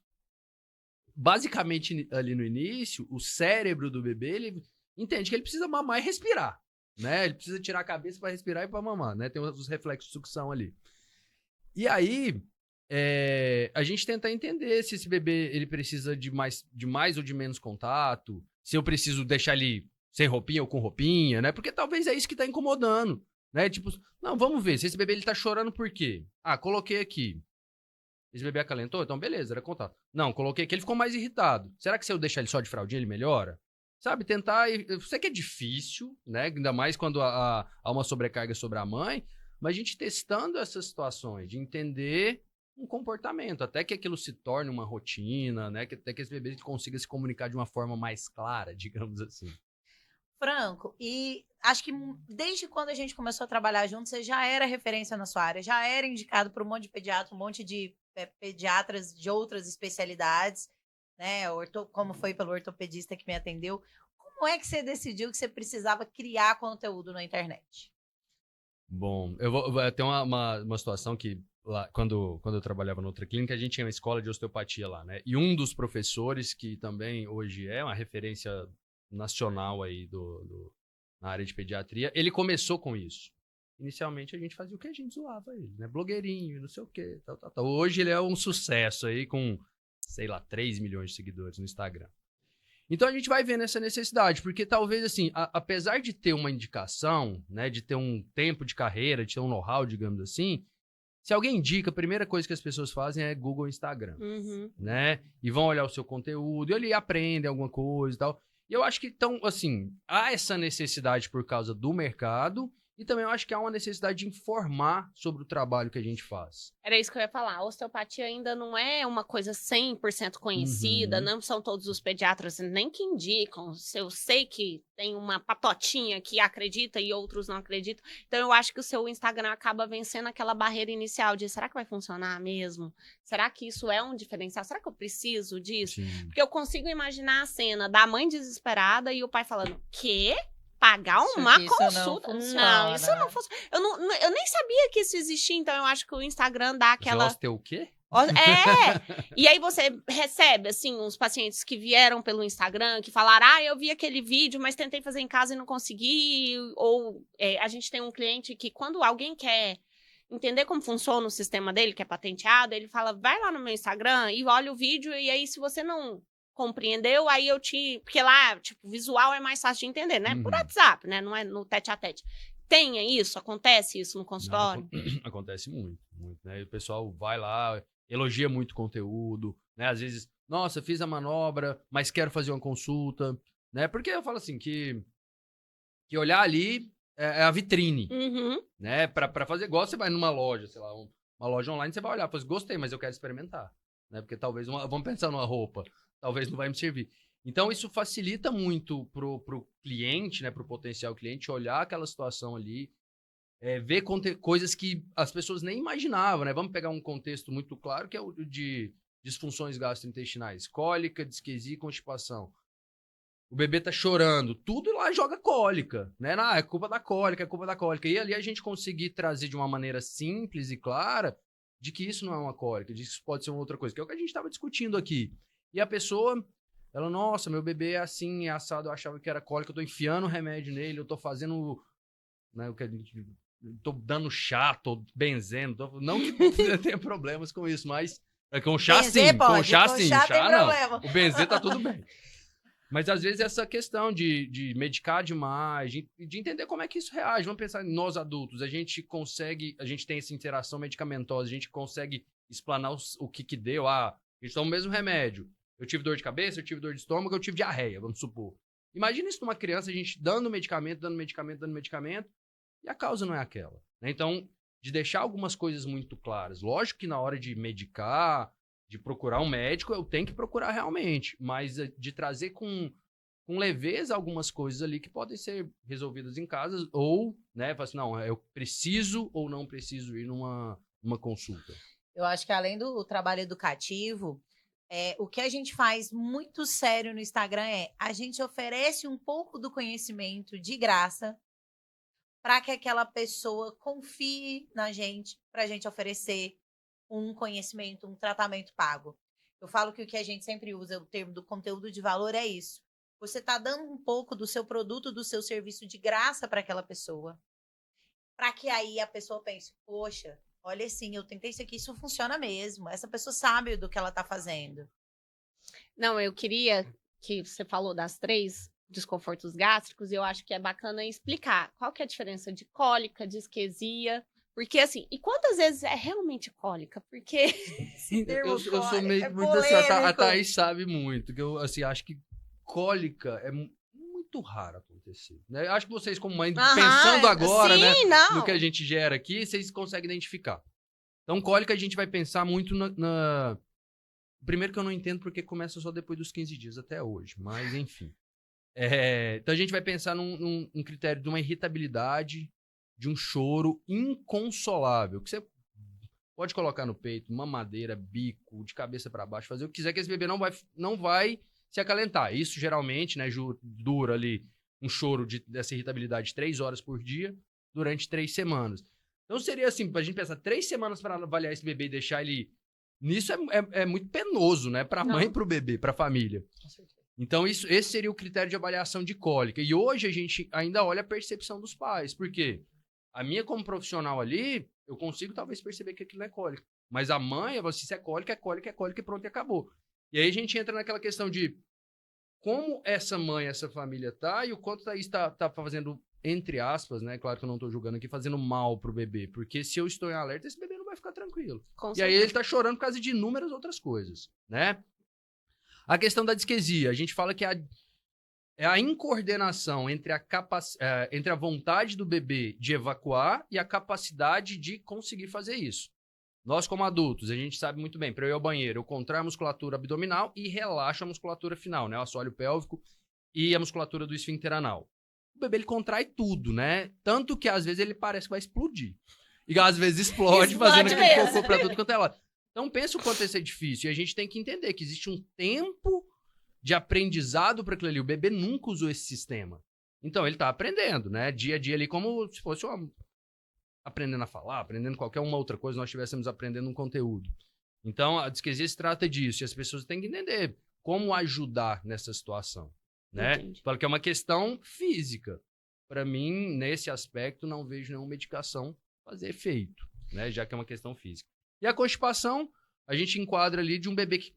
basicamente, ali no início, o cérebro do bebê, ele entende que ele precisa mamar e respirar, né? Ele precisa tirar a cabeça para respirar e para mamar, né? Tem os reflexos de sucção ali. E aí, a gente tenta entender se esse bebê ele precisa de mais ou de menos contato, se eu preciso deixar ele sem roupinha ou com roupinha, né? Porque talvez é isso que tá incomodando, né? Tipo, não, vamos ver, se esse bebê ele tá chorando por quê? Coloquei aqui. Esse bebê acalentou? Então beleza, era contato. Não, coloquei aqui, ele ficou mais irritado. Será que se eu deixar ele só de fraldinha ele melhora? Sabe, tentar... Eu sei que é difícil, né? Ainda mais quando há uma sobrecarga sobre a mãe, mas a gente testando essas situações, de entender um comportamento, até que aquilo se torne uma rotina, né? Até que esse bebê consiga se comunicar de uma forma mais clara, digamos assim.
Franco, e acho que desde quando a gente começou a trabalhar junto, você já era referência na sua área, já era indicado por um monte de pediatra, um monte de pediatras de outras especialidades, né? Como foi pelo ortopedista que me atendeu. Como é que você decidiu que você precisava criar conteúdo na internet?
Bom, ter uma situação que lá, quando eu trabalhava noutra clínica, a gente tinha uma escola de osteopatia lá, né? E um dos professores, que também hoje é uma referência nacional aí na área de pediatria, ele começou com isso. Inicialmente a gente fazia o que a gente zoava ele, né? Blogueirinho, não sei o quê, tal, tal, tal. Hoje ele é um sucesso aí com, sei lá, 3 milhões de seguidores no Instagram. Então a gente vai vendo essa necessidade, porque talvez assim, apesar de ter uma indicação, né, de ter um tempo de carreira, de ter um know-how, digamos assim, se alguém indica, a primeira coisa que as pessoas fazem é Google e Instagram, né? E vão olhar o seu conteúdo, e ali aprendem alguma coisa e tal. E eu acho que, então, assim, há essa necessidade por causa do mercado, e também eu acho que há uma necessidade de informar sobre o trabalho que a gente faz.
Era isso que eu ia falar. A osteopatia ainda não é uma coisa 100% conhecida, não são todos os pediatras nem que indicam. Eu sei que tem uma patotinha que acredita e outros não acreditam. Então, eu acho que o seu Instagram acaba vencendo aquela barreira inicial de será que vai funcionar mesmo? Será que isso é um diferencial? Será que eu preciso disso?
Sim.
Porque eu consigo imaginar a cena da mãe desesperada e o pai falando, quê? Pagar uma consulta? Não, isso não funciona. Eu nem sabia que isso existia, então eu acho que o Instagram dá aquela...
Você o quê?
É! E aí você recebe, assim, uns pacientes que vieram pelo Instagram, que falaram, eu vi aquele vídeo, mas tentei fazer em casa e não consegui. Ou a gente tem um cliente que quando alguém quer entender como funciona o sistema dele, que é patenteado, ele fala, vai lá no meu Instagram e olha o vídeo, e aí se você não compreendeu, aí eu porque lá, tipo, visual é mais fácil de entender, né? Por WhatsApp, né? Não é no tete-a-tete. Tenha isso? Acontece isso no consultório?
Não, acontece muito, né? E o pessoal vai lá, elogia muito o conteúdo, né? Às vezes, nossa, fiz a manobra, mas quero fazer uma consulta, né? Porque eu falo assim, que olhar ali é a vitrine, né? Pra fazer igual você vai numa loja, sei lá, uma loja online, você vai olhar, fala assim, gostei, mas eu quero experimentar, né? Porque talvez, vamos pensar numa roupa, talvez não vai me servir. Então, isso facilita muito pro cliente, né, pro potencial cliente, olhar aquela situação ali, ver coisas que as pessoas nem imaginavam, né? Vamos pegar um contexto muito claro, que é o de disfunções gastrointestinais, cólica, disquesia e constipação. O bebê tá chorando, tudo lá joga cólica, né? É culpa da cólica, é culpa da cólica. E ali a gente conseguir trazer de uma maneira simples e clara de que isso não é uma cólica, de que isso pode ser uma outra coisa, que é o que a gente estava discutindo aqui. E a pessoa, ela, nossa, meu bebê é assim, é assado, eu achava que era cólica, eu tô enfiando remédio nele, eu tô fazendo, né, tô dando chá, tô benzendo, não que tenha problemas com isso, mas com chá sim, com chá sim, chá não, problema. O benzer tá tudo bem. Mas às vezes essa questão de medicar demais, de entender como é que isso reage, vamos pensar em nós adultos, a gente tem essa interação medicamentosa, a gente consegue explanar o que deu, a gente toma o mesmo remédio. Eu tive dor de cabeça, eu tive dor de estômago, eu tive diarreia, vamos supor. Imagina isso numa criança, a gente dando medicamento, e a causa não é aquela, né? Então, de deixar algumas coisas muito claras. Lógico que na hora de medicar, de procurar um médico, eu tenho que procurar realmente, mas de trazer com leveza algumas coisas ali que podem ser resolvidas em casa, ou, né, falar assim, não, eu preciso ou não preciso ir numa consulta.
Eu acho que além do trabalho educativo, o que a gente faz muito sério no Instagram a gente oferece um pouco do conhecimento de graça para que aquela pessoa confie na gente, para a gente oferecer um conhecimento, um tratamento pago. Eu falo que o que a gente sempre usa, o termo do conteúdo de valor é isso. Você está dando um pouco do seu produto, do seu serviço de graça para aquela pessoa, para que aí a pessoa pense, poxa, olha assim, eu tentei isso aqui, isso funciona mesmo. Essa pessoa sabe do que ela está fazendo.
Não, eu queria que você falou das 3 desconfortos gástricos, e eu acho que é bacana explicar qual que é a diferença de cólica, disquesia, porque assim, e quantas vezes é realmente cólica? Porque
eu sou meio muito assim, a Thaís sabe muito, que eu assim, acho que cólica é muito raro acontecer, né? Eu acho que vocês como mãe, pensando agora, sim, né, no que a gente gera aqui, vocês conseguem identificar. Então, cólica a gente vai pensar muito Primeiro que eu não entendo porque começa só depois dos 15 dias até hoje, mas enfim. Então a gente vai pensar num critério de uma irritabilidade, de um choro inconsolável, que você pode colocar no peito, mamadeira, bico, de cabeça para baixo, fazer o que quiser, que esse bebê não vai se acalentar. Isso geralmente, né, dura ali um choro dessa irritabilidade 3 horas por dia durante 3 semanas. Então seria assim, pra gente pensar 3 semanas para avaliar esse bebê e deixar ele... Nisso é muito penoso, né? Pra mãe e pro bebê, pra família.
Com certeza.
Então esse seria o critério de avaliação de cólica. E hoje a gente ainda olha a percepção dos pais. Por quê? A minha como profissional ali, eu consigo talvez perceber que aquilo não é cólica. Mas a mãe, ela se é cólica, é cólica, é cólica e pronto, e acabou. E aí a gente entra naquela questão de como essa mãe, essa família tá e o quanto isso tá fazendo, entre aspas, né? Claro que eu não tô julgando aqui, fazendo mal pro bebê. Porque se eu estou em alerta, esse bebê não vai ficar tranquilo. E aí ele tá chorando por causa de inúmeras outras coisas, né? A questão da disquesia. A gente fala que é a incoordenação entre a vontade do bebê de evacuar e a capacidade de conseguir fazer isso. Nós, como adultos, a gente sabe muito bem, para eu ir ao banheiro, eu contraio a musculatura abdominal e relaxo a musculatura final, né? O assoalho pélvico e a musculatura do esfíncter anal. O bebê, ele contrai tudo, né? Tanto que, às vezes, ele parece que vai explodir. E, às vezes, explode fazendo aquele cocô pra tudo quanto é lado. Então, pensa o quanto isso é difícil. E a gente tem que entender que existe um tempo de aprendizado para aquilo ali. O bebê nunca usou esse sistema. Então, ele tá aprendendo, né? Dia a dia ali, como se fosse aprendendo a falar, aprendendo qualquer uma outra coisa, nós estivéssemos aprendendo um conteúdo. Então, a disquesia se trata disso. E as pessoas têm que entender como ajudar nessa situação, né? Fala que é uma questão física. Para mim, nesse aspecto, não vejo nenhuma medicação fazer efeito, né? Já que é uma questão física. E a constipação, a gente enquadra ali de um bebê que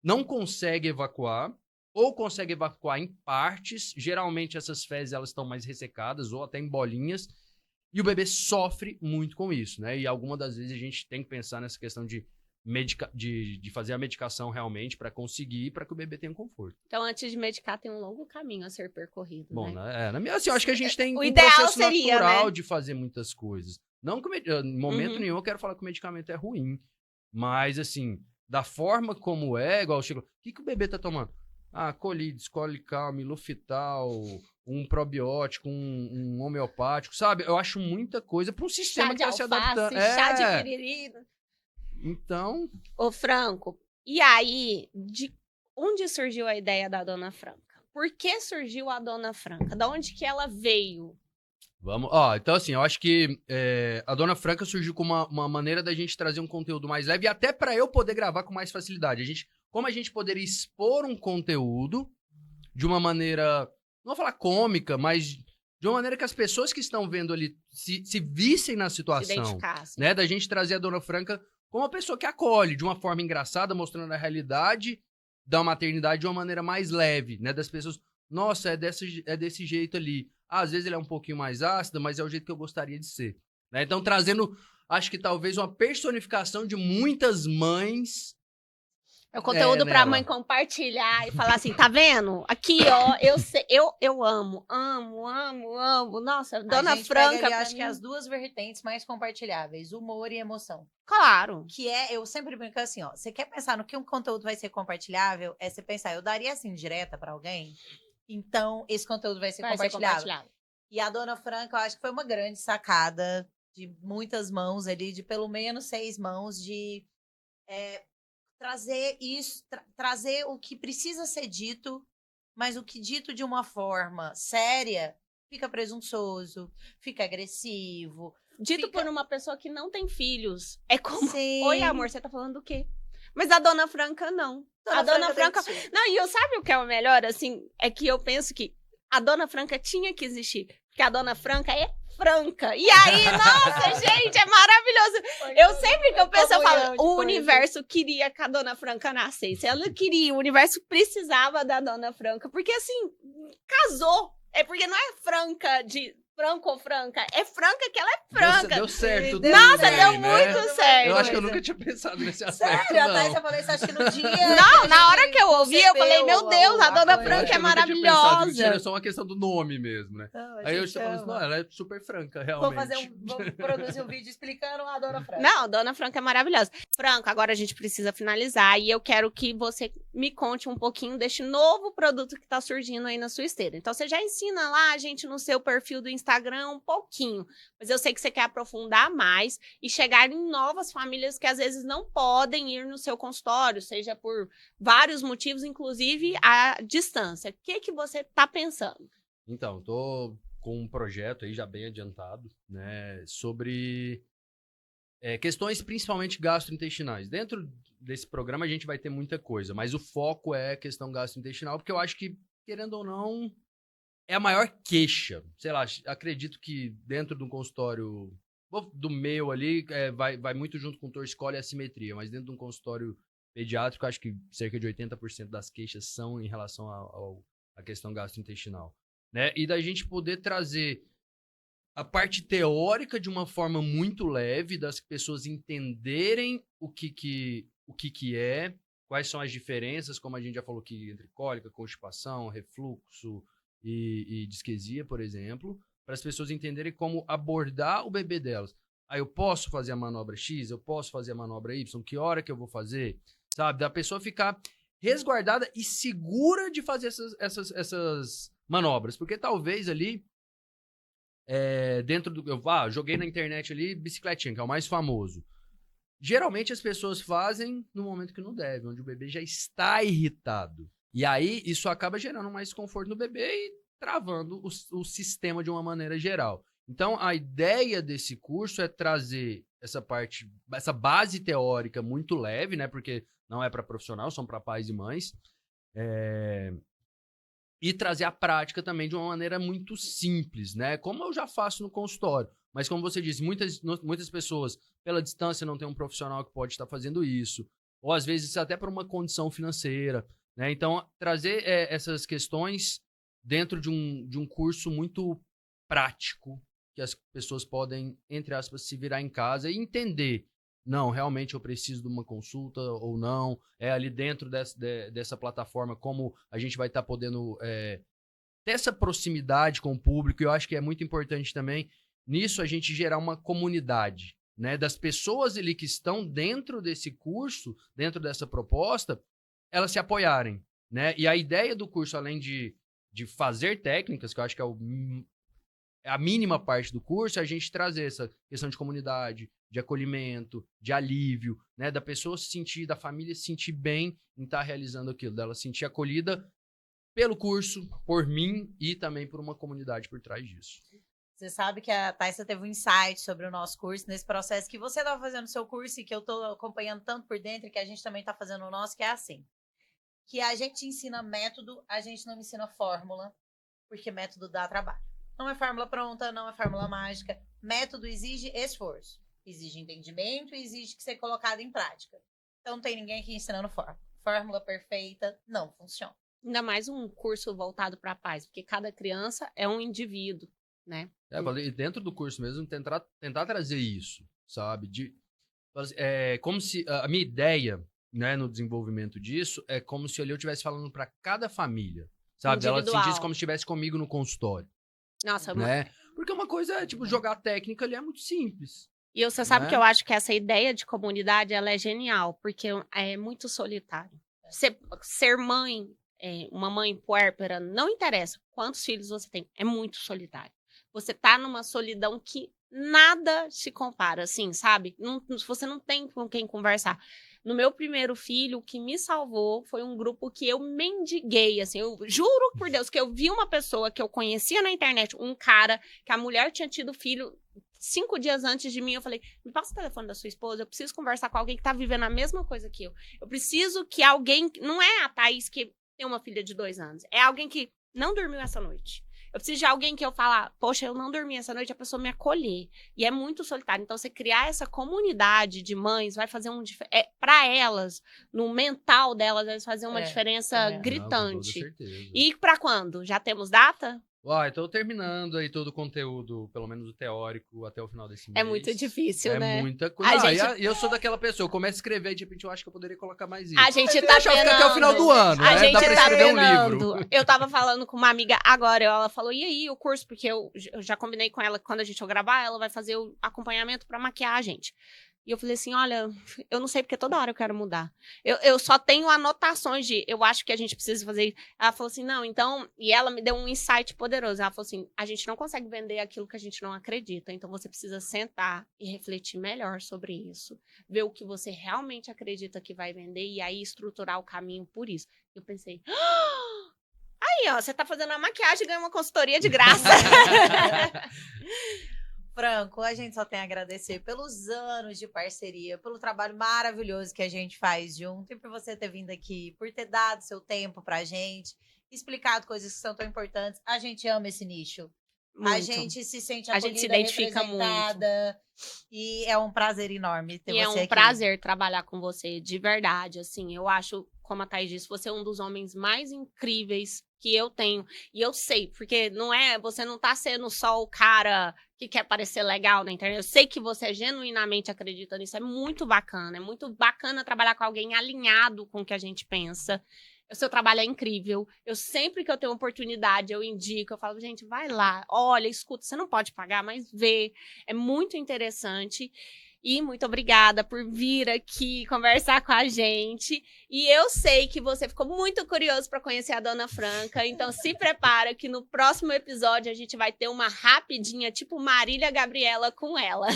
não consegue evacuar, ou consegue evacuar em partes. Geralmente essas fezes elas estão mais ressecadas ou até em bolinhas. E o bebê sofre muito com isso, né? E algumas das vezes a gente tem que pensar nessa questão de fazer a medicação realmente para conseguir, para que o bebê tenha conforto.
Então, antes de medicar, tem um longo caminho a ser percorrido,
Bom,
né?
Assim, eu acho que a gente tem
o
um
ideal
processo
seria,
natural,
né,
de fazer muitas coisas. Não que em momento nenhum eu quero falar que o medicamento é ruim. Mas, assim, da forma como igual o Chico, o que o bebê tá tomando? Colídeos, Colical, Milufital, um probiótico, um homeopático, sabe? Eu acho muita coisa para um sistema que vai se adaptando.
Chá de piriri.
Então...
Ô, Franco, e aí, de onde surgiu a ideia da Dona Franca? Por que surgiu a Dona Franca? Da onde que ela veio?
Então assim, eu acho que a Dona Franca surgiu com uma maneira da gente trazer um conteúdo mais leve e até para eu poder gravar com mais facilidade. Como a gente poderia expor um conteúdo de uma maneira, não vou falar cômica, mas de uma maneira que as pessoas que estão vendo ali se vissem na situação, né? Da gente trazer a Dona Franca como uma pessoa que acolhe de uma forma engraçada, mostrando a realidade da maternidade de uma maneira mais leve, né? Das pessoas, nossa, é desse jeito ali. Às vezes ele é um pouquinho mais ácido, mas é o jeito que eu gostaria de ser, né? Então, trazendo, acho que talvez uma personificação de muitas mães.
É o conteúdo pra mãe compartilhar e falar assim, tá vendo? Aqui, ó, eu amo. Nossa, Dona Franca.
Eu acho que as duas vertentes mais compartilháveis, humor e emoção.
Claro.
Que eu sempre brinco assim, ó, você quer pensar no que um conteúdo vai ser compartilhável? É você pensar, eu daria assim, direta pra alguém? Então, esse conteúdo vai ser compartilhável. E a Dona Franca, eu acho que foi uma grande sacada de muitas mãos ali, de pelo menos 6 mãos, de trazer isso, trazer o que precisa ser dito, mas o que dito de uma forma séria fica presunçoso, fica agressivo.
Dito por uma pessoa que não tem filhos. É como,
Sim.
Oi, amor, você tá falando do quê? Mas a Dona Franca, não. A Dona Franca... Não, e eu sabe o que é o melhor, assim? É que eu penso que a Dona Franca tinha que existir. Porque a Dona Franca é franca. E aí, nossa, gente, é maravilhoso. Eu sempre que eu penso, eu falo, o universo queria que a Dona Franca nascesse. Ela queria, o universo precisava da Dona Franca. Porque, assim, casou. É porque não é franca de Franco ou Franca? É Franca que ela é franca.
Deu certo.
Nossa,
também,
deu
né?
muito certo.
Eu acho que eu nunca tinha pensado nesse aspecto,
Sério, a
não.
Thaís, eu falei isso, acho que no dia...
Não, na hora que eu ouvi, eu falei, meu Deus, a Dona
Eu
Franca
acho que
é
eu nunca tinha pensado,
maravilhosa.
era só uma questão do nome mesmo, né?
Não,
Aí eu estava falando, não, ela é super franca, realmente.
Vou produzir um vídeo explicando a Dona Franca.
Não, Dona Franca é maravilhosa. Franco, agora a gente precisa finalizar e eu quero que você me conte um pouquinho deste novo produto que está surgindo aí na sua esteira. Então, você já ensina lá a gente no seu perfil do Instagram um pouquinho, mas eu sei que você quer aprofundar mais e chegar em novas famílias que às vezes não podem ir no seu consultório, seja por vários motivos, inclusive a distância. O que você está pensando?
Então, tô com um projeto aí já bem adiantado, né, sobre questões principalmente gastrointestinais. Dentro desse programa a gente vai ter muita coisa, mas o foco é a questão gastrointestinal, porque eu acho que, querendo ou não, é a maior queixa. Sei lá, acredito que dentro de um consultório do meu ali, vai muito junto com torcicolo e assimetria, mas dentro de um consultório pediátrico, acho que cerca de 80% das queixas são em relação à questão gastrointestinal, né? E da gente poder trazer a parte teórica de uma forma muito leve, das pessoas entenderem o que é, quais são as diferenças, como a gente já falou aqui, entre cólica, constipação, refluxo e disquesia, por exemplo, para as pessoas entenderem como abordar o bebê delas. Aí eu posso fazer a manobra X, eu posso fazer a manobra Y, que hora que eu vou fazer, sabe? Da pessoa ficar resguardada e segura de fazer essas manobras, porque talvez ali dentro do... Eu joguei na internet ali bicicletinha, que é o mais famoso. Geralmente as pessoas fazem no momento que não deve, onde o bebê já está irritado. E aí isso acaba gerando mais desconforto no bebê e travando o sistema de uma maneira geral. Então a ideia desse curso é trazer essa base teórica muito leve, né? Porque não é para profissional, são para pais e mães. E trazer a prática também de uma maneira muito simples, né? Como eu já faço no consultório. Mas como você disse, muitas pessoas, pela distância, não tem um profissional que pode estar fazendo isso. Ou às vezes até por uma condição financeira, né? Então, trazer essas questões dentro de um curso muito prático, que as pessoas podem, entre aspas, se virar em casa e entender. Não, realmente eu preciso de uma consulta ou não. É ali dentro dessa plataforma como a gente vai estar podendo ter essa proximidade com o público. E eu acho que é muito importante também nisso a gente gerar uma comunidade, né? Das pessoas ali que estão dentro desse curso, dentro dessa proposta, elas se apoiarem, né? E a ideia do curso, além de fazer técnicas, que eu acho que é a mínima parte do curso, é a gente trazer essa questão de comunidade, de acolhimento, de alívio, né? Da pessoa se sentir, da família se sentir bem em estar realizando aquilo, dela se sentir acolhida pelo curso, por mim e também por uma comunidade por trás disso.
Você sabe que a Thaisa teve um insight sobre o nosso curso, nesse processo que você estava fazendo o seu curso e que eu estou acompanhando tanto por dentro, que a gente também está fazendo o nosso, que é assim. Que a gente ensina método, a gente não ensina fórmula, porque método dá trabalho. Não é fórmula pronta, não é fórmula mágica. Método exige esforço, exige entendimento e exige que seja colocado em prática. Então não tem ninguém aqui ensinando fórmula. Fórmula perfeita não funciona.
Ainda mais um curso voltado para pais, porque cada criança é um indivíduo, né?
Dentro do curso mesmo, tentar trazer isso, sabe? Como se a minha ideia, né, no desenvolvimento disso, é como se ali eu estivesse falando para cada família, sabe? Ela sentisse como se estivesse comigo no consultório.
Nossa,
né? Porque uma coisa é, jogar técnica ali é muito simples.
E você sabe que eu acho que essa ideia de comunidade, ela é genial, porque é muito solitário. Ser mãe, uma mãe puérpera, não interessa quantos filhos você tem, é muito solitário. Você tá numa solidão que nada se compara, assim, sabe? Você não tem com quem conversar. No meu primeiro filho, o que me salvou foi um grupo que eu mendiguei, assim, eu juro por Deus que eu vi uma pessoa que eu conhecia na internet, um cara, que a mulher tinha tido filho 5 dias antes de mim, eu falei, me passa o telefone da sua esposa, eu preciso conversar com alguém que tá vivendo a mesma coisa que eu. Eu preciso que alguém, não é a Thaís que tem uma filha de 2 anos, é alguém que não dormiu essa noite. Eu preciso de alguém que eu falar, poxa, eu não dormi essa noite, a pessoa me acolher. E é muito solitário. Então, você criar essa comunidade de mães vai fazer para elas, no mental delas, vai fazer uma diferença gritante.
Não, com toda certeza.
E para quando? Já temos data?
Uai, tô terminando aí todo o conteúdo, pelo menos o teórico, até o final desse mês.
É muito difícil, né?
É muita coisa.
A gente-
E eu sou daquela pessoa, eu começo a escrever e de repente eu acho que eu poderia colocar mais isso.
A gente tá
Deixa eu ficar até o final do ano,
A
né?
gente
Dá pra
tá
escrever um
penando.
livro.
Eu tava falando com uma amiga agora, ela falou, e aí, o curso? Porque eu já combinei com ela que quando a gente for gravar, ela vai fazer o acompanhamento pra maquiar a gente. E eu falei assim, olha, eu não sei porque toda hora eu quero mudar. Eu só tenho anotações de, eu acho que a gente precisa fazer. Ela falou assim, não, então... E ela me deu um insight poderoso. Ela falou assim, a gente não consegue vender aquilo que a gente não acredita. Então, você precisa sentar e refletir melhor sobre isso. Ver o que você realmente acredita que vai vender e aí estruturar o caminho por isso. Eu pensei... Aí, ó, você tá fazendo uma maquiagem e ganha uma consultoria de graça.
Franco, a gente só tem a agradecer pelos anos de parceria, pelo trabalho maravilhoso que a gente faz junto e por você ter vindo aqui, por ter dado seu tempo pra gente, explicado coisas que são tão importantes. A gente ama esse nicho. A
Muito.
gente se sente
A
acolhida,
gente se identifica
representada, e é um prazer enorme ter
E é
você
um
aqui.
prazer trabalhar com você, de verdade, assim, eu acho, como a Thaís disse, você é um dos homens mais incríveis que eu tenho, e eu sei, porque você não tá sendo só o cara que quer parecer legal na internet, eu sei que você genuinamente acredita nisso, é muito bacana trabalhar com alguém alinhado com o que a gente pensa. O seu trabalho é incrível. Eu sempre que eu tenho oportunidade, eu indico, eu falo, gente, vai lá, olha, escuta, você não pode pagar, mas vê. É muito interessante. E muito obrigada por vir aqui conversar com a gente. E eu sei que você ficou muito curioso para conhecer a Dona Franca, então se prepara que no próximo episódio a gente vai ter uma rapidinha, tipo Marília Gabriela com ela.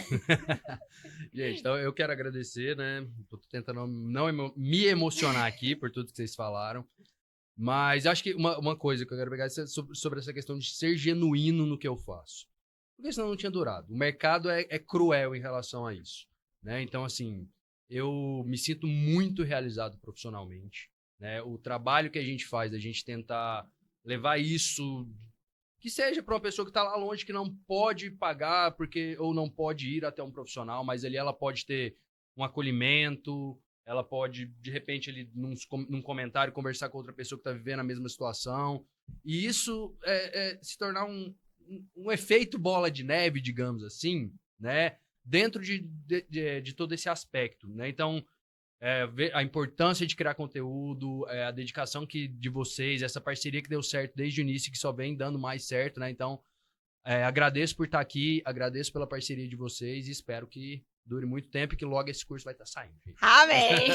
Gente, então eu quero agradecer, né? Tô tentando não me emocionar aqui por tudo que vocês falaram. Mas acho que uma coisa que eu quero pegar é sobre essa questão de ser genuíno no que eu faço. Porque senão não tinha durado. O mercado é cruel em relação a isso, né? Então, assim, eu me sinto muito realizado profissionalmente, né? O trabalho que a gente faz, a gente tentar levar isso, que seja para uma pessoa que está lá longe, que não pode pagar ou não pode ir até um profissional, mas ali ela pode ter um acolhimento, ela pode, de repente, ali, num comentário, conversar com outra pessoa que está vivendo a mesma situação. E isso se tornar um efeito bola de neve, digamos assim, né? Dentro de todo esse aspecto, né? Então, a importância de criar conteúdo, a dedicação de vocês, essa parceria que deu certo desde o início, que só vem dando mais certo, né? Então, agradeço por estar aqui, agradeço pela parceria de vocês e espero que dure muito tempo e que logo esse curso vai estar saindo, gente.
Amém!